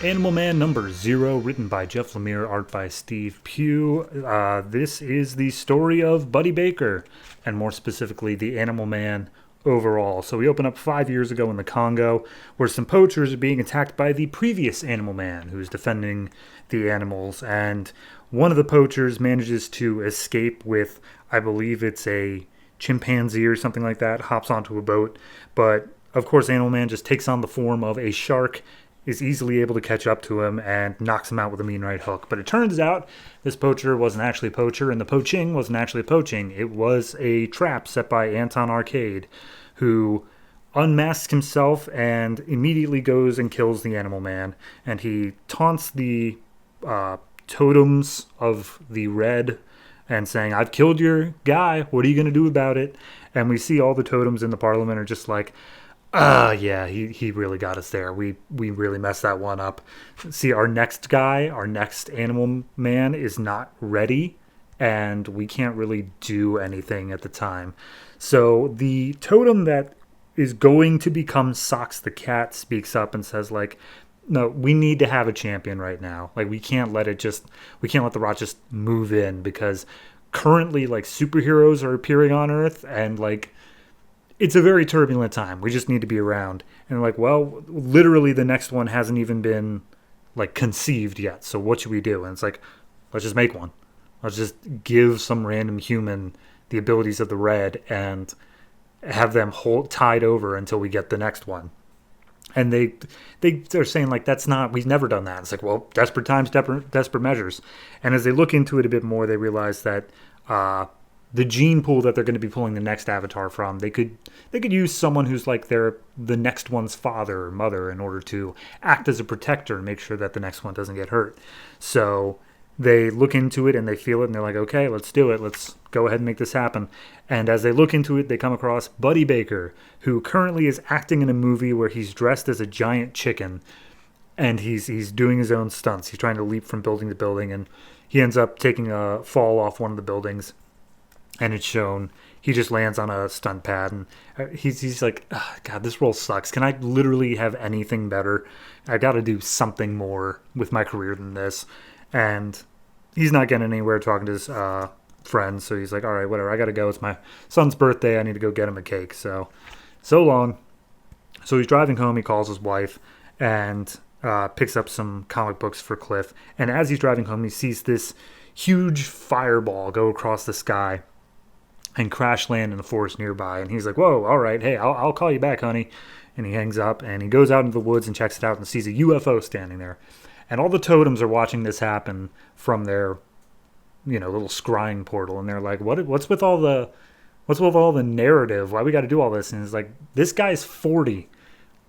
Animal Man number 0, written by Jeff Lemire, art by Steve Pugh. This is the story of Buddy Baker, and more specifically, the Animal Man overall. So we open up 5 years ago in the Congo, where some poachers are being attacked by the previous Animal Man, who's defending the animals, and one of the poachers manages to escape with, I believe it's a chimpanzee or something like that, hops onto a boat, but of course Animal Man just takes on the form of a shark, is easily able to catch up to him, and knocks him out with a mean right hook. But it turns out this poacher wasn't actually a poacher, and the poaching wasn't actually poaching. It was a trap set by Anton Arcade, who unmasks himself and immediately goes and kills the Animal Man. And he taunts the totems of the red and saying, "I've killed your guy, what are you going to do about it?" And we see all the totems in the parliament are just like, yeah, he really got us there. We really messed that one up. See, our next guy, our next Animal Man is not ready, and we can't really do anything at the time. So the totem that is going to become Socks the Cat speaks up and says, like, no, we need to have a champion right now. Like, we can't let the rot just move in, because currently, like, superheroes are appearing on Earth, and, like, it's a very turbulent time. We just need to be around. And like, well, literally the next one hasn't even been like conceived yet. So what should we do? And it's like, let's just make one. Let's just give some random human the abilities of the red and have them tied over until we get the next one. And they're saying like, we've never done that. It's like, well, desperate times, desperate measures. And as they look into it a bit more, they realize that, the gene pool that they're going to be pulling the next avatar from, they could use someone who's like the next one's father or mother in order to act as a protector and make sure that the next one doesn't get hurt. So they look into it and they feel it and they're like, okay, let's do it. Let's go ahead and make this happen. And as they look into it, they come across Buddy Baker, who currently is acting in a movie where he's dressed as a giant chicken and he's doing his own stunts. He's trying to leap from building to building, and he ends up taking a fall off one of the buildings. And it's shown he just lands on a stunt pad, and he's like, oh, God, this role sucks. Can I literally have anything better? I got to do something more with my career than this. And he's not getting anywhere talking to his friends, so he's like, all right, whatever, I got to go. It's my son's birthday. I need to go get him a cake. So long. So he's driving home. He calls his wife and picks up some comic books for Cliff. And as he's driving home, he sees this huge fireball go across the sky and crash land in the forest nearby. And he's like, whoa, all right, hey, I'll call you back, honey. And he hangs up, and he goes out into the woods and checks it out and sees a UFO standing there. And all the totems are watching this happen from their, little scrying portal. And they're like, what's with all the narrative? Why we got to do all this? And it's like, this guy's 40.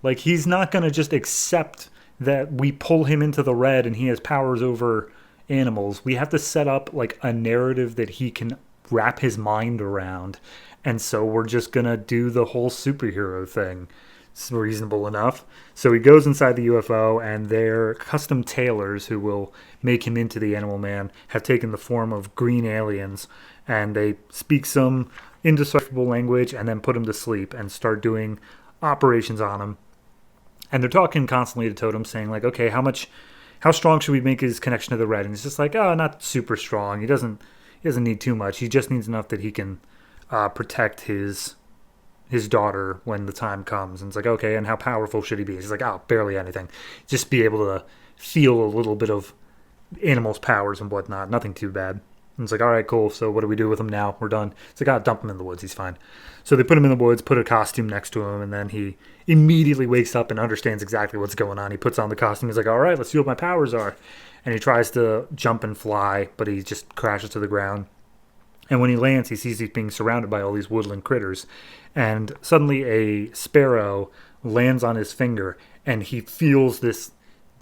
Like, he's not going to just accept that we pull him into the red and he has powers over animals. We have to set up, like, a narrative that he can wrap his mind around, and so we're just gonna do the whole superhero thing. It's reasonable enough. So he goes inside the UFO, and their custom tailors who will make him into the Animal Man have taken the form of green aliens, and they speak some indecipherable language and then put him to sleep and start doing operations on him. And they're talking constantly to Totem, saying like, okay, how strong should we make his connection to the red? And he's just like, oh, not super strong. He doesn't need too much. He just needs enough that he can protect his daughter when the time comes. And it's like, okay, and how powerful should he be? He's like, oh, barely anything. Just be able to feel a little bit of animals' powers and whatnot. Nothing too bad. And it's like, all right, cool. So what do we do with him now? We're done. It's like, dump him in the woods. He's fine. So they put him in the woods, put a costume next to him, and then he immediately wakes up and understands exactly what's going on. He puts on the costume. He's like, all right, let's see what my powers are. And he tries to jump and fly, but he just crashes to the ground. And when he lands, he sees he's being surrounded by all these woodland critters. And suddenly a sparrow lands on his finger, and he feels this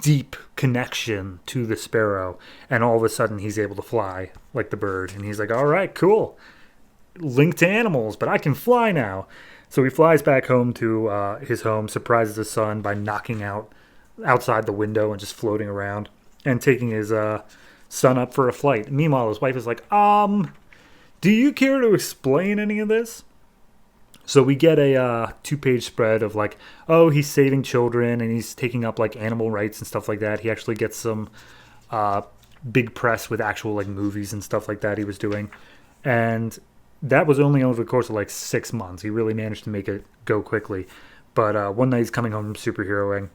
deep connection to the sparrow. And all of a sudden, he's able to fly like the bird. And he's like, all right, cool. Linked to animals, but I can fly now. So he flies back home to his home, surprises his son by knocking out outside the window and just floating around and taking his son up for a flight. Meanwhile, his wife is like, do you care to explain any of this? So we get a 2-page spread of like, oh, he's saving children and he's taking up like animal rights and stuff like that. He actually gets some uh, big press with actual like movies and stuff like that he was doing, and that was only over the course of like 6 months. He really managed to make it go quickly. But one night he's coming home from superheroing,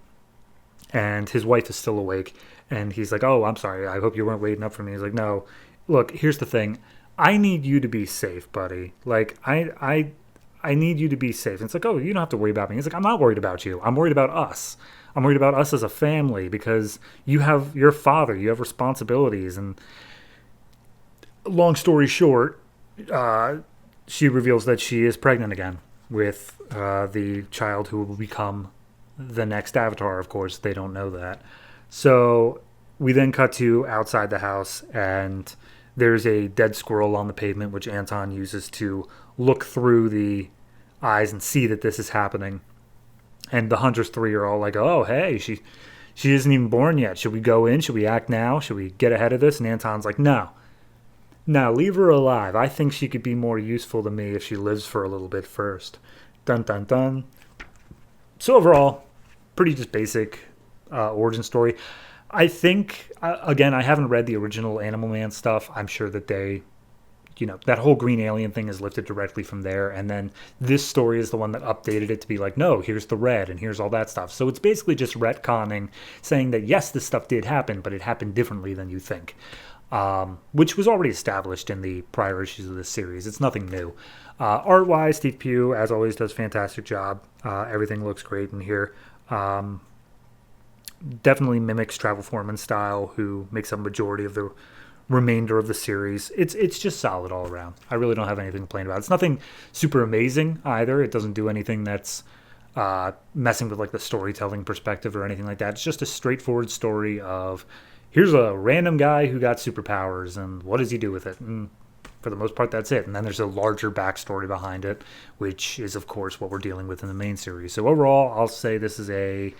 and his wife is still awake, and he's like, "Oh, I'm sorry. I hope you weren't waiting up for me." He's like, "No, look. Here's the thing. I need you to be safe, buddy. Like, I need you to be safe." And it's like, "Oh, you don't have to worry about me." He's like, "I'm not worried about you. I'm worried about us. I'm worried about us as a family because you have your father. You have responsibilities." And long story short, uh, she reveals that she is pregnant again with the child who will become the next Avatar. Of course, they don't know that. So we then cut to outside the house, and there's a dead squirrel on the pavement, which Anton uses to look through the eyes and see that this is happening. And the Hunters three are all like, "Oh, hey, she isn't even born yet. Should we go in? Should we act now? Should we get ahead of this?" And Anton's like, "No, no, leave her alive. I think she could be more useful to me if she lives for a little bit first." Dun dun dun. So overall, pretty just basic origin story. I think again, I haven't read the original Animal Man stuff. I'm sure that they, that whole green alien thing is lifted directly from there, and then this story is the one that updated it to be like, no, here's the red and here's all that stuff. So it's basically just retconning, saying that yes, this stuff did happen, but it happened differently than you think, which was already established in the prior issues of this series. It's nothing new. Art-wise, Steve Pugh, as always, does a fantastic job. Everything looks great in here. Definitely mimics Travel Foreman style, who makes a majority of the remainder of the series. It's just solid all around. I really don't have anything to complain about. It's nothing super amazing either. It doesn't do anything that's messing with like the storytelling perspective or anything like that. It's just a straightforward story of here's a random guy who got superpowers and what does he do with it? And for the most part, that's it. And then there's a larger backstory behind it, which is of course what we're dealing with in the main series. So overall, I'll say this is a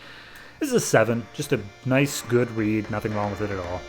7. Just a nice, good read. Nothing wrong with it at all.